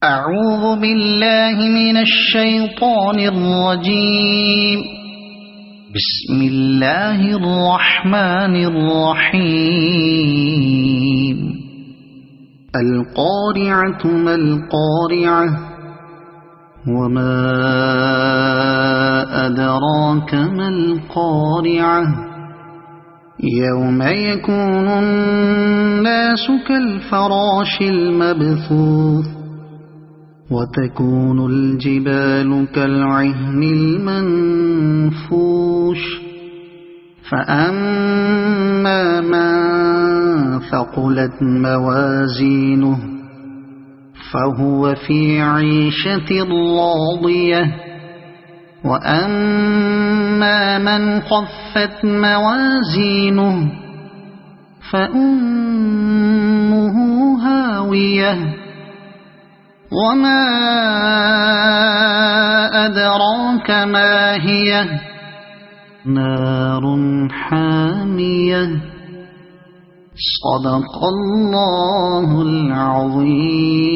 أعوذ بالله من الشيطان الرجيم. بسم الله الرحمن الرحيم. القارعة ما القارعة وما أدراك ما القارعة يوم يكون الناس كالفراش المبثوث وتكون الجبال كالعهن المنفوش فأما من ثقلت موازينه فهو في عيشة راضية وأما من خفت موازينه فأمه هاوية وما أدراك ما هي نار حامية. صدق الله العظيم.